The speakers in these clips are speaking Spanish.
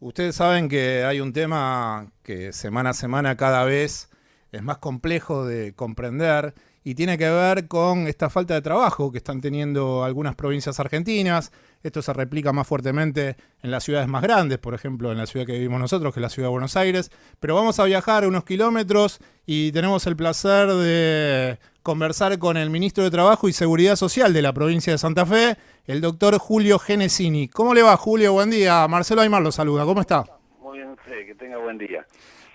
Ustedes saben que hay un tema que semana a semana cada vez es más complejo de comprender y tiene que ver con esta falta de trabajo que están teniendo algunas provincias argentinas. Esto se replica más fuertemente en las ciudades más grandes, por ejemplo, en la ciudad que vivimos nosotros, que es la ciudad de Buenos Aires. Pero vamos a viajar unos kilómetros y tenemos el placer de conversar con el ministro de Trabajo y Seguridad Social de la provincia de Santa Fe, el doctor Julio Genesini. ¿Cómo le va, Julio? Buen día. Marcelo Aymar lo saluda. ¿Cómo está? Muy bien, Fede, que tenga buen día.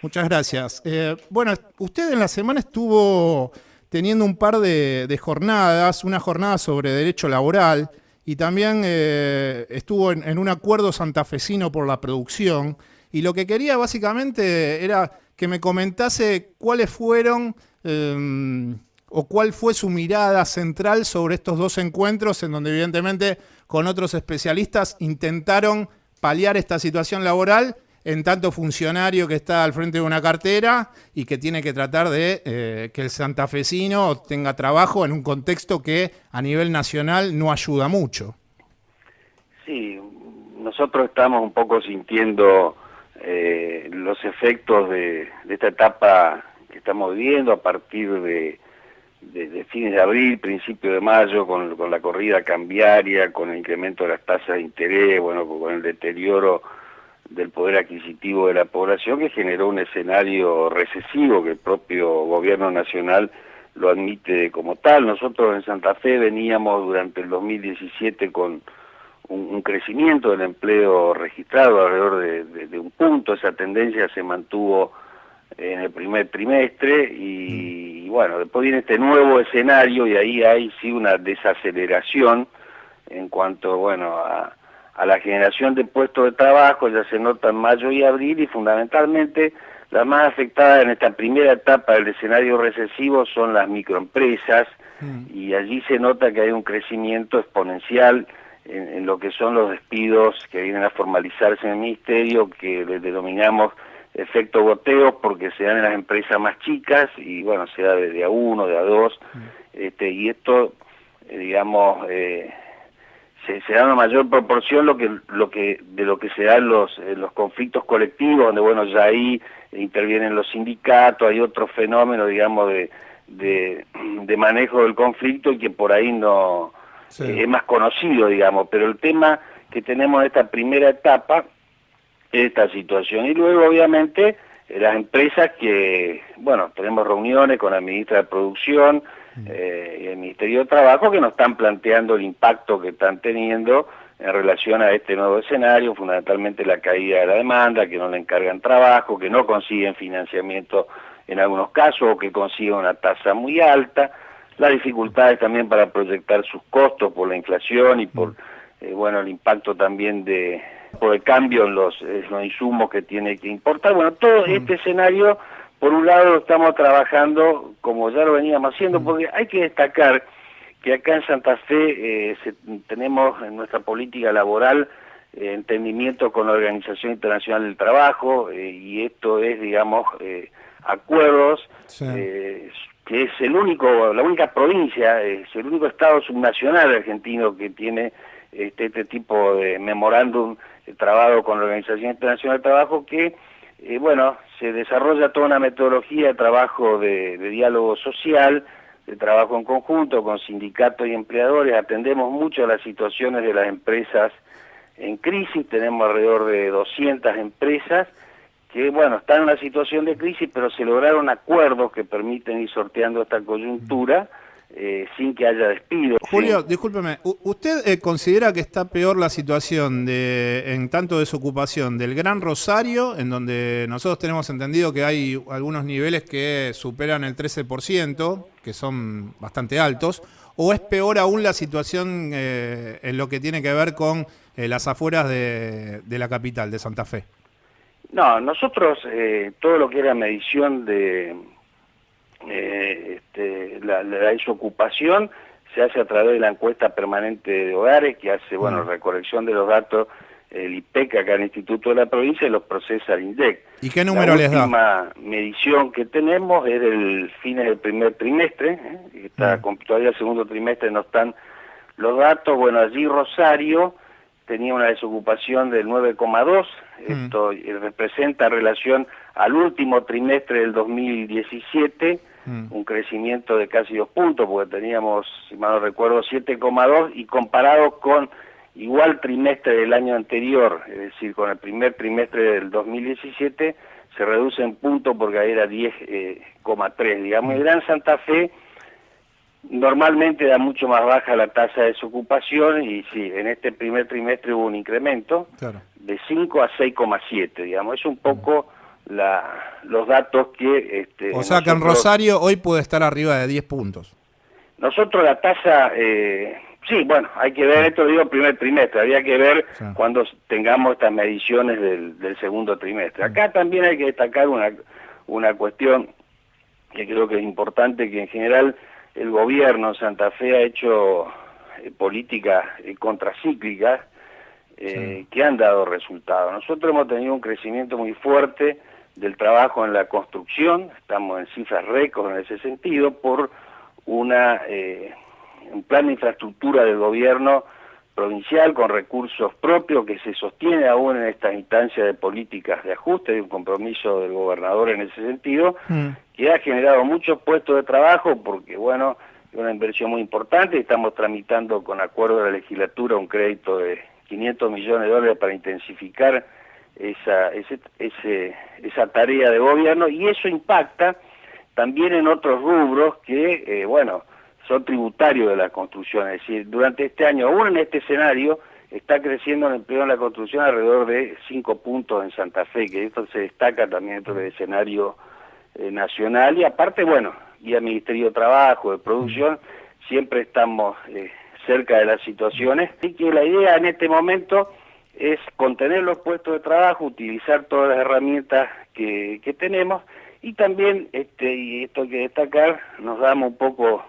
Muchas gracias. Bueno, usted en la semana estuvo teniendo un par de jornadas, una jornada sobre derecho laboral y también estuvo en un acuerdo santafesino por la producción. Y lo que quería básicamente era que me comentase cuáles fueron o cuál fue su mirada central sobre estos dos encuentros en donde evidentemente con otros especialistas intentaron paliar esta situación laboral en tanto funcionario que está al frente de una cartera y que tiene que tratar de que el santafesino tenga trabajo en un contexto que a nivel nacional no ayuda mucho. Sí, nosotros estamos un poco sintiendo los efectos de esta etapa que estamos viviendo a partir de fines de abril, principio de mayo, con la corrida cambiaria, con el incremento de las tasas de interés, bueno, con el deterioro del poder adquisitivo de la población, que generó un escenario recesivo que el propio gobierno nacional lo admite como tal. Nosotros en Santa Fe veníamos durante el 2017 con un crecimiento del empleo registrado alrededor de un punto. Esa tendencia se mantuvo en el primer trimestre y bueno, después viene este nuevo escenario y ahí hay sí una desaceleración en cuanto, bueno, a la generación de puestos de trabajo. Ya se nota en mayo y abril, y fundamentalmente las más afectadas en esta primera etapa del escenario recesivo son las microempresas, y allí se nota que hay un crecimiento exponencial en lo que son los despidos que vienen a formalizarse en el ministerio, que les denominamos efecto goteo, porque se dan en las empresas más chicas y bueno, se da de a uno, de a dos, y esto, digamos, se da una mayor proporción de lo que se da en los conflictos colectivos, donde bueno, ya ahí intervienen los sindicatos, hay otro fenómeno, digamos, de manejo del conflicto, y que por ahí no Sí. es más conocido, digamos. Pero el tema que tenemos en esta primera etapa es esta situación, y luego obviamente las empresas que, bueno, tenemos reuniones con la ministra de Producción y el Ministerio de Trabajo, que nos están planteando el impacto que están teniendo en relación a este nuevo escenario, fundamentalmente la caída de la demanda, que no le encargan trabajo, que no consiguen financiamiento en algunos casos, o que consiguen una tasa muy alta, las dificultades también para proyectar sus costos por la inflación y por bueno, el impacto también por el cambio en los insumos que tiene que importar. Bueno, todo este escenario, por un lado, lo estamos trabajando como ya lo veníamos haciendo, porque hay que destacar que acá en Santa Fe tenemos en nuestra política laboral entendimiento con la Organización Internacional del Trabajo, y esto es, digamos, acuerdos, Sí. que es la única provincia, es el único estado subnacional argentino que tiene este tipo de memorándum trabado con la Organización Internacional del Trabajo, que bueno, se desarrolla toda una metodología de trabajo de diálogo social, de trabajo en conjunto con sindicatos y empleadores. Atendemos mucho a las situaciones de las empresas en crisis. Tenemos alrededor de 200 empresas que, bueno, están en una situación de crisis, pero se lograron acuerdos que permiten ir sorteando esta coyuntura sin que haya despidos. Julio, discúlpeme, ¿usted considera que está peor la situación en tanto desocupación del Gran Rosario, en donde nosotros tenemos entendido que hay algunos niveles que superan el 13%, que son bastante altos, o es peor aún la situación en lo que tiene que ver con las afueras de la capital, de Santa Fe? No, nosotros todo lo que era medición de la desocupación se hace a través de la encuesta permanente de hogares, que hace, bueno, recolección de los datos el IPEC, acá en el Instituto de la Provincia, y los procesa el INDEC. ¿Y qué La número les da? última medición que tenemos es del fines del primer trimestre, todavía el segundo trimestre no están los datos. Bueno, allí Rosario tenía una desocupación del 9,2, esto representa en relación al último trimestre del 2017, un crecimiento de casi 2 puntos, porque teníamos, si mal no recuerdo, 7,2, y comparado con igual trimestre del año anterior, es decir, con el primer trimestre del 2017, se reduce en punto porque ahí era 10,3, digamos. El Gran Santa Fe normalmente da mucho más baja la tasa de desocupación, y sí, en este primer trimestre hubo un incremento de 5 a 6,7, digamos. Es un poco los datos que... o sea que en Rosario hoy puede estar arriba de 10 puntos. Nosotros la tasa... sí, bueno, hay que ver, esto lo digo primer trimestre, habría que ver cuando tengamos estas mediciones del segundo trimestre. Acá también hay que destacar una cuestión que creo que es importante, que en general el gobierno de Santa Fe ha hecho políticas contracíclicas que han dado resultados. Nosotros hemos tenido un crecimiento muy fuerte del trabajo en la construcción, estamos en cifras récord en ese sentido, por un plan de infraestructura del gobierno provincial con recursos propios que se sostiene aún en estas instancias de políticas de ajuste, y un compromiso del gobernador en ese sentido, que ha generado muchos puestos de trabajo, porque bueno, es una inversión muy importante. Estamos tramitando con acuerdo de la legislatura un crédito de 500 millones de dólares para intensificar esa tarea de gobierno, y eso impacta también en otros rubros que, bueno, son tributarios de la construcción. Es decir, durante este año, aún en este escenario, está creciendo el empleo en la construcción alrededor de 5 puntos en Santa Fe, que esto se destaca también dentro del escenario nacional. Y aparte, bueno, y al Ministerio de Trabajo, de Producción, siempre estamos cerca de las situaciones. Así que la idea en este momento es contener los puestos de trabajo, utilizar todas las herramientas que tenemos, y también, y esto hay que destacar, nos damos un poco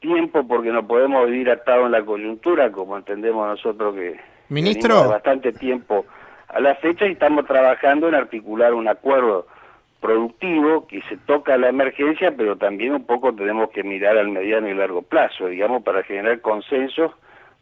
tiempo porque no podemos vivir atados en la coyuntura, como entendemos nosotros que Ministro, venimos de bastante tiempo a la fecha, y estamos trabajando en articular un acuerdo productivo que se toca la emergencia, pero también un poco tenemos que mirar al mediano y largo plazo, digamos, para generar consensos,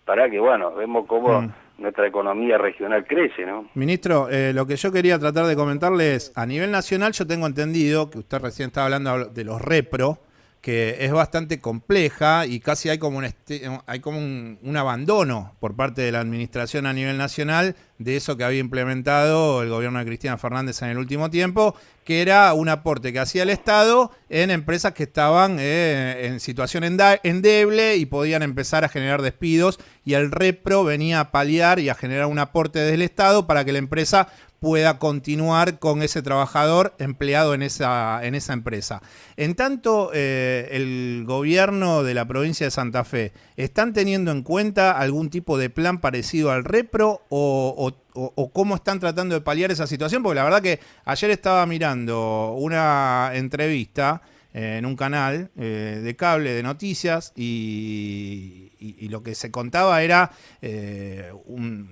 para que, bueno, vemos cómo nuestra economía regional crece, ¿no? Ministro, lo que yo quería tratar de comentarle es, a nivel nacional yo tengo entendido que usted recién estaba hablando de los repro, que es bastante compleja y casi hay como un abandono por parte de la administración a nivel nacional de eso que había implementado el gobierno de Cristina Fernández en el último tiempo, que era un aporte que hacía el Estado en empresas que estaban en situación endeble y podían empezar a generar despidos, y el repro venía a paliar y a generar un aporte desde el Estado para que la empresa pueda continuar con ese trabajador empleado en esa empresa. En tanto, el gobierno de la provincia de Santa Fe, ¿están teniendo en cuenta algún tipo de plan parecido al repro o cómo están tratando de paliar esa situación? Porque la verdad que ayer estaba mirando una entrevista en un canal de cable de noticias y lo que se contaba era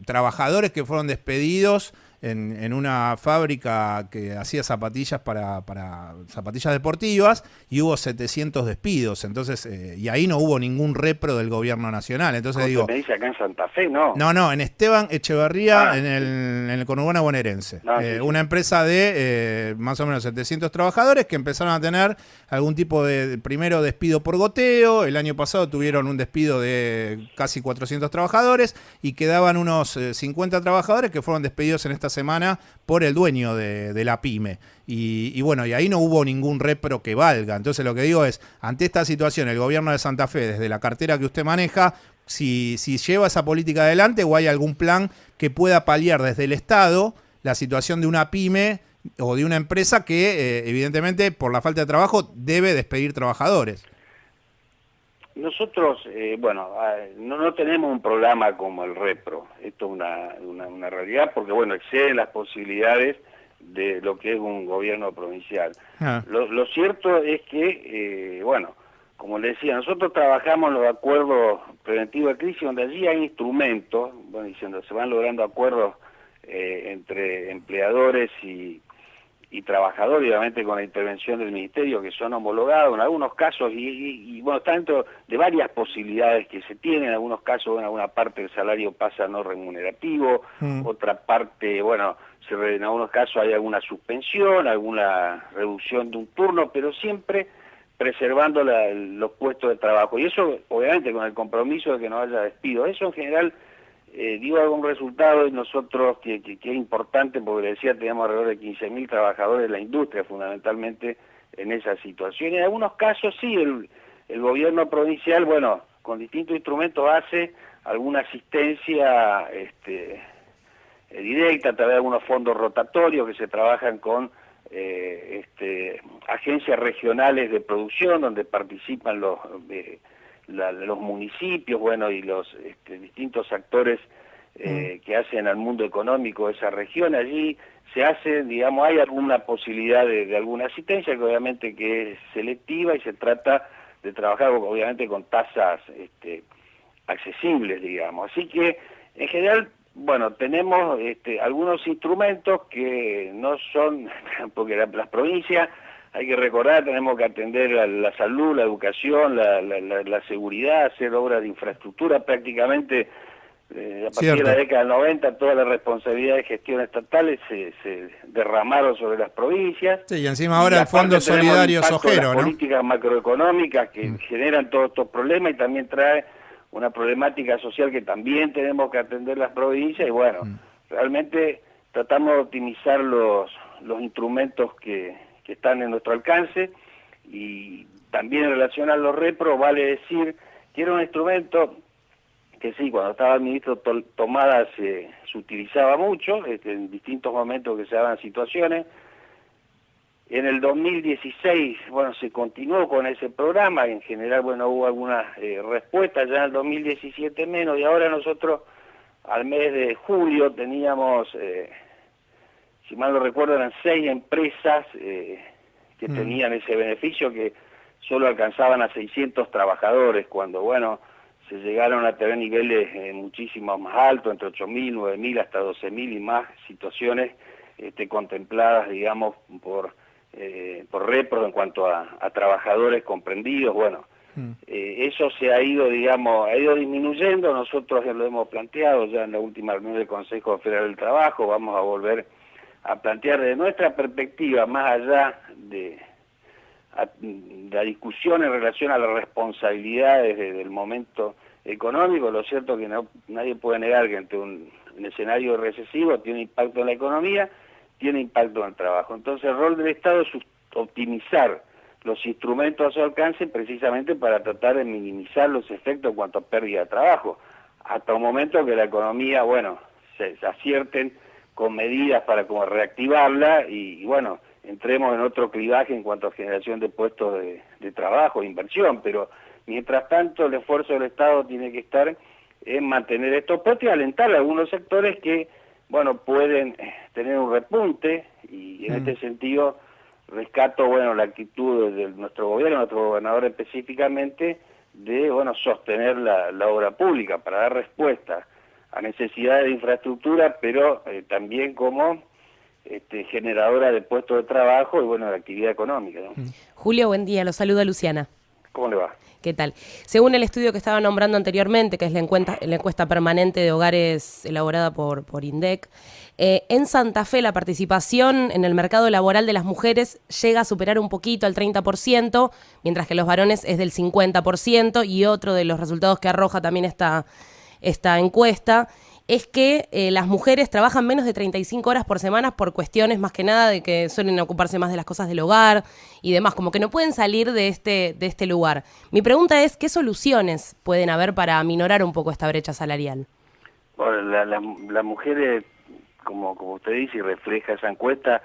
trabajadores que fueron despedidos en una fábrica que hacía zapatillas para zapatillas deportivas, y hubo 700 despidos. Entonces, y ahí no hubo ningún repro del gobierno nacional. Entonces digo, me dice acá en Santa Fe, ¿no? No, en Esteban Echeverría, en el conurbano bonaerense. Una empresa de más o menos 700 trabajadores que empezaron a tener algún tipo de, primero, despido por goteo. El año pasado tuvieron un despido de casi 400 trabajadores y quedaban unos 50 trabajadores que fueron despedidos en esta semana por el dueño de la pyme. Y bueno, y ahí no hubo ningún repro que valga. Entonces lo que digo es, ante esta situación, el gobierno de Santa Fe, desde la cartera que usted maneja, si lleva esa política adelante, o hay algún plan que pueda paliar desde el Estado la situación de una pyme o de una empresa que evidentemente por la falta de trabajo debe despedir trabajadores. Nosotros, bueno, no tenemos un programa como el repro. Esto es una realidad porque, bueno, excede las posibilidades de lo que es un gobierno provincial. Lo cierto es que, bueno, como le decía, nosotros trabajamos en los acuerdos preventivos de crisis, donde allí hay instrumentos, bueno, diciendo, se van logrando acuerdos entre empleadores y y trabajadores, obviamente con la intervención del Ministerio, que son homologados en algunos casos, y bueno, está dentro de varias posibilidades que se tienen. En algunos casos, en alguna parte el salario pasa no remunerativo, otra parte, bueno, en algunos casos hay alguna suspensión, alguna reducción de un turno, pero siempre preservando los puestos de trabajo. Y eso, obviamente, con el compromiso de que no haya despido. Eso, en general, digo, algún resultado de nosotros que es importante, porque le decía, tenemos alrededor de 15.000 trabajadores de la industria, fundamentalmente, en esa situación. Y en algunos casos, sí, el gobierno provincial, bueno, con distintos instrumentos hace alguna asistencia directa a través de algunos fondos rotatorios que se trabajan con agencias regionales de producción donde participan los municipios, bueno, y los distintos actores que hacen al mundo económico de esa región. Allí se hace, digamos, hay alguna posibilidad de alguna asistencia, que obviamente que es selectiva, y se trata de trabajar obviamente con tasas accesibles, digamos. Así que, en general, bueno, tenemos algunos instrumentos que no son, porque las provincias, hay que recordar, tenemos que atender la salud, la educación, la seguridad, hacer obras de infraestructura. Prácticamente a partir de la década del 90 todas las responsabilidades de gestión estatales se derramaron sobre las provincias. Sí, y encima ahora el Fondo Solidario Sojero, ¿no? Las políticas macroeconómicas que generan todos estos problemas, y también trae una problemática social que también tenemos que atender las provincias. Y bueno, realmente tratamos de optimizar los instrumentos que están en nuestro alcance. Y también en relación a los repros, vale decir que era un instrumento que sí, cuando estaba el ministro Tomada se utilizaba mucho, en distintos momentos que se daban situaciones. En el 2016, bueno, se continuó con ese programa, en general, bueno, hubo algunas respuestas, ya en el 2017 menos, y ahora nosotros al mes de julio teníamos, si mal no recuerdo, eran 6 empresas que tenían ese beneficio, que solo alcanzaban a 600 trabajadores, cuando, bueno, se llegaron a tener niveles muchísimo más altos, entre 8.000, 9.000, hasta 12.000 y más situaciones contempladas, digamos, por repros en cuanto a trabajadores comprendidos. Bueno, eso se ha ido, digamos, disminuyendo. Nosotros ya lo hemos planteado ya en la última reunión del Consejo Federal del Trabajo. Vamos a volver a plantear desde nuestra perspectiva, más allá de la discusión en relación a las responsabilidades del momento económico. Lo cierto es que nadie puede negar que ante un escenario recesivo tiene impacto en la economía, tiene impacto en el trabajo. Entonces el rol del Estado es optimizar los instrumentos a su alcance, precisamente para tratar de minimizar los efectos en cuanto a pérdida de trabajo, hasta un momento que la economía, bueno, se acierten con medidas para como reactivarla y bueno, entremos en otro clivaje en cuanto a generación de puestos de trabajo, inversión. Pero mientras tanto el esfuerzo del Estado tiene que estar en mantener estos puestos y alentar a algunos sectores que, bueno, pueden tener un repunte, y en este sentido rescato, bueno, la actitud de nuestro gobierno, nuestro gobernador específicamente, de, bueno, sostener la obra pública para dar respuesta a necesidades de infraestructura, pero también como generadora de puestos de trabajo y, bueno, de actividad económica, ¿no? Julio, buen día, lo saluda Luciana. ¿Cómo le va? ¿Qué tal? Según el estudio que estaba nombrando anteriormente, que es la encuesta permanente de hogares elaborada por INDEC, en Santa Fe la participación en el mercado laboral de las mujeres llega a superar un poquito al 30%, mientras que los varones es del 50%, y otro de los resultados que arroja también esta encuesta es que las mujeres trabajan menos de 35 horas por semana por cuestiones más que nada de que suelen ocuparse más de las cosas del hogar y demás, como que no pueden salir de este lugar. Mi pregunta es, ¿qué soluciones pueden haber para aminorar un poco esta brecha salarial? Bueno, las mujeres, como usted dice y refleja esa encuesta,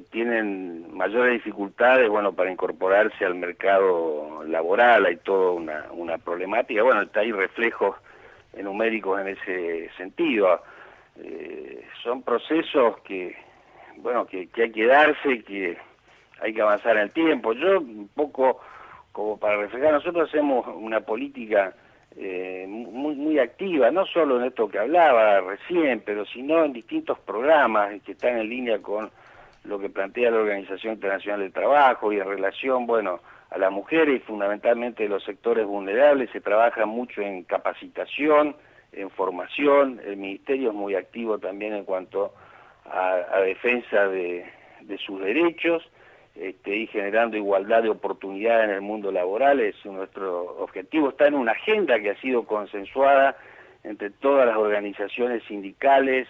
tienen mayores dificultades, bueno, para incorporarse al mercado laboral. Hay toda una problemática. Bueno, hay reflejos numéricos en ese sentido. Son procesos que, bueno, que hay que darse, que hay que avanzar en el tiempo. Yo, un poco como para reflejar, nosotros hacemos una política muy activa, no solo en esto que hablaba recién, pero sino en distintos programas que están en línea con lo que plantea la Organización Internacional del Trabajo y en relación, bueno, a las mujeres y fundamentalmente de los sectores vulnerables. Se trabaja mucho en capacitación, en formación. El Ministerio es muy activo también en cuanto a defensa de sus derechos, y generando igualdad de oportunidad en el mundo laboral. Es nuestro objetivo. Está en una agenda que ha sido consensuada entre todas las organizaciones sindicales,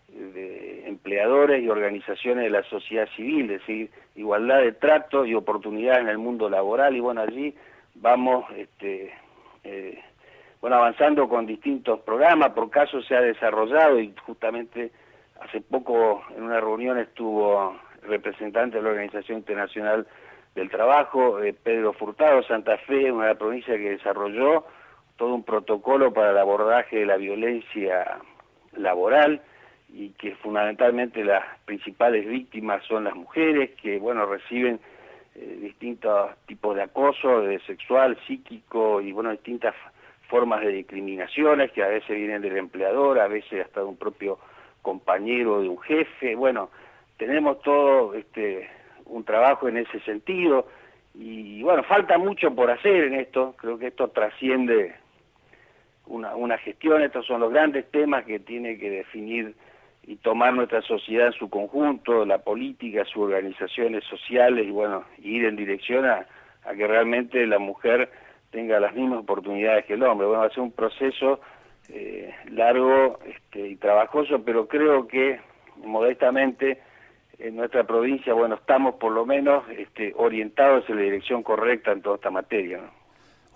de empleadores y organizaciones de la sociedad civil, es decir, igualdad de trato y oportunidad en el mundo laboral. Y bueno, allí vamos avanzando con distintos programas. Por caso se ha desarrollado, y justamente hace poco en una reunión estuvo el representante de la Organización Internacional del Trabajo, Pedro Furtado. Santa Fe, una de las provincias que desarrolló todo un protocolo para el abordaje de la violencia laboral, y que fundamentalmente las principales víctimas son las mujeres, que bueno, reciben distintos tipos de acoso, de sexual, psíquico, y bueno, distintas formas de discriminaciones que a veces vienen del empleador, a veces hasta de un propio compañero, de un jefe. Bueno, tenemos todo un trabajo en ese sentido, y bueno, falta mucho por hacer en esto. Creo que esto trasciende una gestión. Estos son los grandes temas que tiene que definir y tomar nuestra sociedad en su conjunto, la política, sus organizaciones sociales, y bueno, ir en dirección a que realmente la mujer tenga las mismas oportunidades que el hombre. Bueno, va a ser un proceso largo y trabajoso, pero creo que modestamente en nuestra provincia, bueno, estamos por lo menos orientados en la dirección correcta en toda esta materia, ¿no?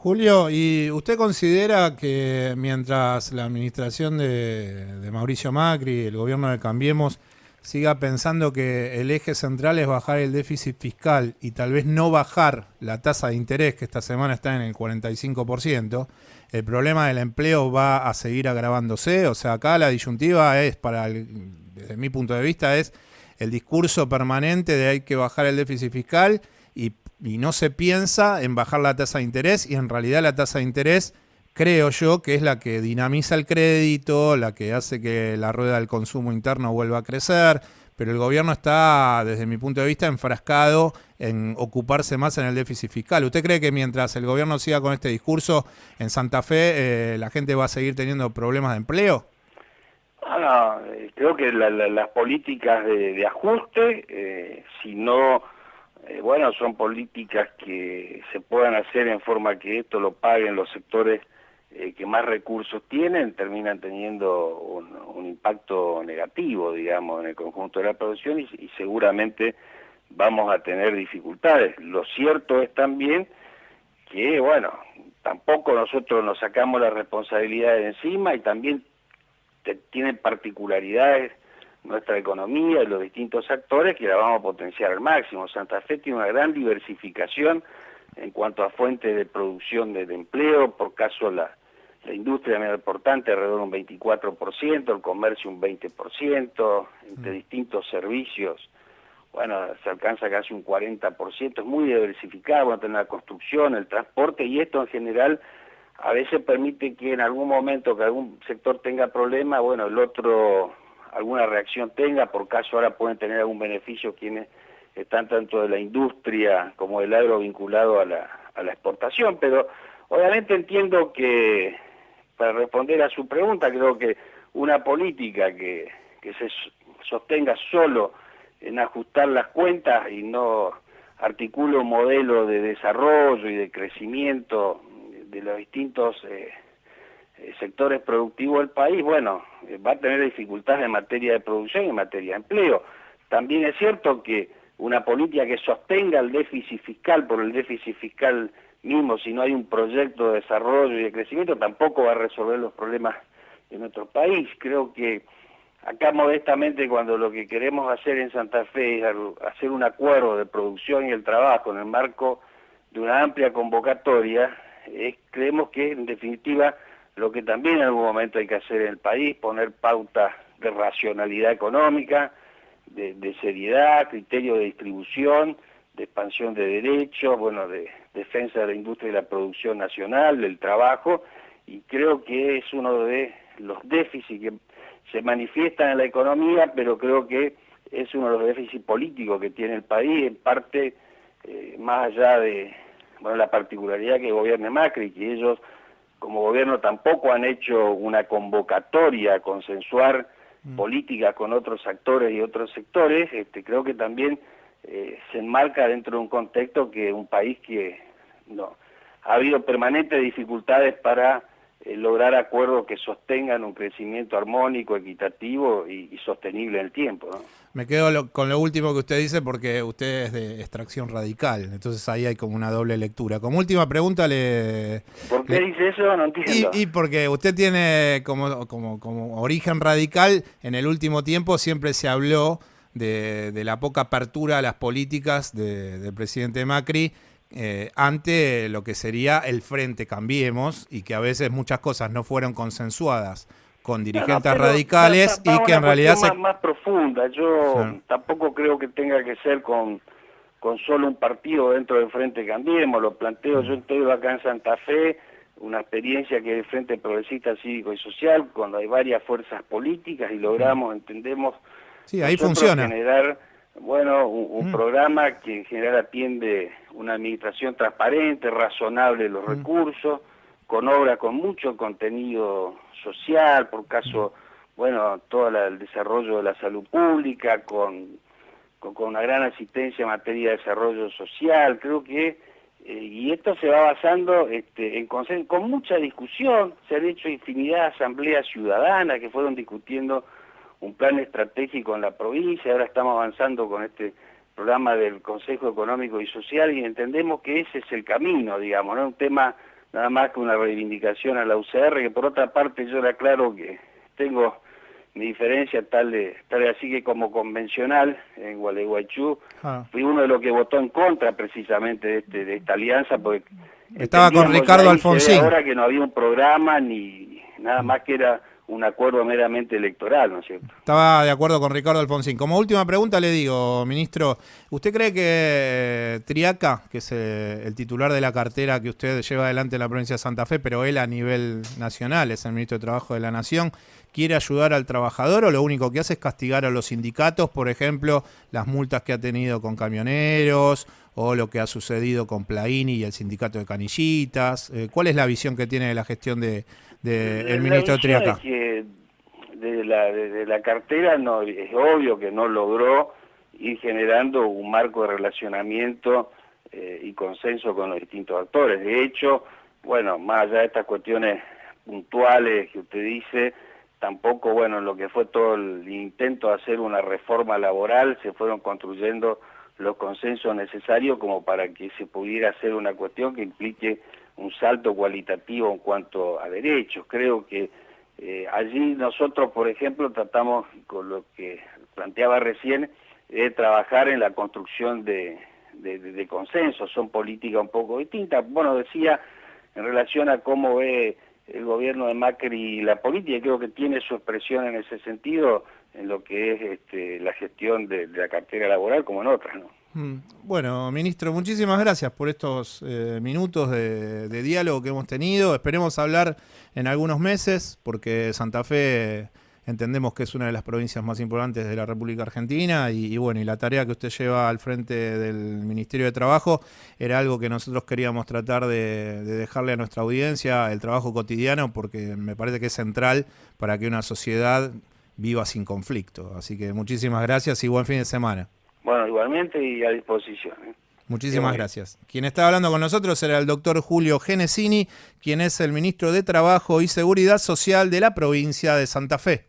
Julio, ¿y usted considera que mientras la administración de Mauricio Macri, el gobierno de Cambiemos, siga pensando que el eje central es bajar el déficit fiscal y tal vez no bajar la tasa de interés, que esta semana está en el 45%, el problema del empleo va a seguir agravándose? O sea, acá la disyuntiva es, desde mi punto de vista, es el discurso permanente de hay que bajar el déficit fiscal y no se piensa en bajar la tasa de interés, y en realidad la tasa de interés, creo yo, que es la que dinamiza el crédito, la que hace que la rueda del consumo interno vuelva a crecer, pero el gobierno está, desde mi punto de vista, enfrascado en ocuparse más en el déficit fiscal. ¿Usted cree que mientras el gobierno siga con este discurso en Santa Fe, la gente va a seguir teniendo problemas de empleo? No, creo que las políticas de ajuste, si no... bueno, son políticas que se puedan hacer en forma que esto lo paguen los sectores que más recursos tienen, terminan teniendo un impacto negativo, digamos, en el conjunto de la producción, y seguramente vamos a tener dificultades. Lo cierto es también que, bueno, tampoco nosotros nos sacamos la responsabilidad de encima, y también tienen particularidades nuestra economía y los distintos actores que la vamos a potenciar al máximo. Santa Fe tiene una gran diversificación en cuanto a fuentes de producción de empleo. Por caso la industria más importante, alrededor de un 24%, el comercio un 20%, entre distintos servicios, bueno, se alcanza casi un 40%, es muy diversificado. Bueno, tener la construcción, el transporte, y esto en general a veces permite que en algún momento que algún sector tenga problemas, bueno, el otro alguna reacción tenga. Por caso ahora pueden tener algún beneficio quienes están tanto de la industria como del agro vinculado a la exportación. Pero obviamente entiendo que, para responder a su pregunta, creo que una política que se sostenga solo en ajustar las cuentas y no articule un modelo de desarrollo y de crecimiento de los distintos sectores productivos del país, bueno, va a tener dificultades en materia de producción y en materia de empleo. También es cierto que una política que sostenga el déficit fiscal por el déficit fiscal mismo, si no hay un proyecto de desarrollo y de crecimiento, tampoco va a resolver los problemas de nuestro país. Creo que acá modestamente, cuando lo que queremos hacer en Santa Fe es hacer un acuerdo de producción y el trabajo en el marco de una amplia convocatoria, creemos que en definitiva lo que también en algún momento hay que hacer en el país, poner pautas de racionalidad económica, de seriedad, criterio de distribución, de expansión de derechos, bueno, de defensa de la industria y la producción nacional, del trabajo, y creo que es uno de los déficits que se manifiestan en la economía, pero creo que es uno de los déficits políticos que tiene el país, en parte más allá de la particularidad que gobierne Macri, que ellos como gobierno tampoco han hecho una convocatoria a consensuar políticas con otros actores y otros sectores. Creo que también se enmarca dentro de un contexto que un país que ha habido permanentes dificultades para lograr acuerdos que sostengan un crecimiento armónico, equitativo y sostenible en el tiempo, ¿no? Me quedo con lo último que usted dice porque usted es de extracción radical, entonces ahí hay como una doble lectura. Como última pregunta ¿Por qué dice eso? No entiendo. Y porque usted tiene como origen radical, en el último tiempo siempre se habló de la poca apertura a las políticas del presidente Macri ante lo que sería el Frente Cambiemos, y que a veces muchas cosas no fueron consensuadas con dirigentes radicales y que en realidad más profunda. Yo tampoco creo que tenga que ser con solo un partido dentro del Frente Cambiemos. Lo planteo, yo estoy acá en Santa Fe, una experiencia que es el Frente Progresista Cívico y Social, cuando hay varias fuerzas políticas y logramos, entendemos, sí, ahí funciona, generar un programa que en general atiende una administración transparente, razonable de los recursos, con obras con mucho contenido social, por caso, todo el desarrollo de la salud pública, con una gran asistencia en materia de desarrollo social. Creo que, y esto se va basando en consenso, con mucha discusión. Se han hecho infinidad de asambleas ciudadanas que fueron discutiendo un plan estratégico en la provincia. Ahora estamos avanzando con este programa del Consejo Económico y Social y entendemos que ese es el camino, digamos, no es un tema nada más que una reivindicación a la UCR, que por otra parte yo le aclaro que tengo mi diferencia tal así que como convencional en Gualeguaychú fui uno de los que votó en contra precisamente de esta alianza, porque estaba con Ricardo Alfonsín. Ahora que no había un programa ni nada más, que era un acuerdo meramente electoral, ¿no es cierto? Estaba de acuerdo con Ricardo Alfonsín. Como última pregunta le digo, ministro, ¿usted cree que Triaca, que es el titular de la cartera que usted lleva adelante en la provincia de Santa Fe, pero él a nivel nacional es el ministro de Trabajo de la Nación, quiere ayudar al trabajador, o lo único que hace es castigar a los sindicatos, por ejemplo, las multas que ha tenido con camioneros, o lo que ha sucedido con Plaini y el sindicato de canillitas? ¿Cuál es la visión que tiene de la gestión del ministro Triaca? Es que de la cartera no, es obvio que no logró ir generando un marco de relacionamiento y consenso con los distintos actores. De hecho, más allá de estas cuestiones puntuales que usted dice, tampoco, en lo que fue todo el intento de hacer una reforma laboral, se fueron construyendo los consensos necesarios como para que se pudiera hacer una cuestión que implique un salto cualitativo en cuanto a derechos. Creo que allí nosotros, por ejemplo, tratamos, con lo que planteaba recién, de trabajar en la construcción de consensos. Son políticas un poco distintas. Decía, en relación a cómo ve el gobierno de Macri la política, creo que tiene su expresión en ese sentido, en lo que es la gestión de la cartera laboral, como en otras, ¿no? Bueno, ministro, muchísimas gracias por estos minutos de diálogo que hemos tenido. Esperemos hablar en algunos meses, porque Santa Fe entendemos que es una de las provincias más importantes de la República Argentina y la tarea que usted lleva al frente del Ministerio de Trabajo era algo que nosotros queríamos tratar de dejarle a nuestra audiencia, el trabajo cotidiano, porque me parece que es central para que una sociedad viva sin conflicto. Así que muchísimas gracias y buen fin de semana. Igualmente y a disposición. Muchísimas gracias. Quien estaba hablando con nosotros era el doctor Julio Genesini, quien es el ministro de Trabajo y Seguridad Social de la provincia de Santa Fe.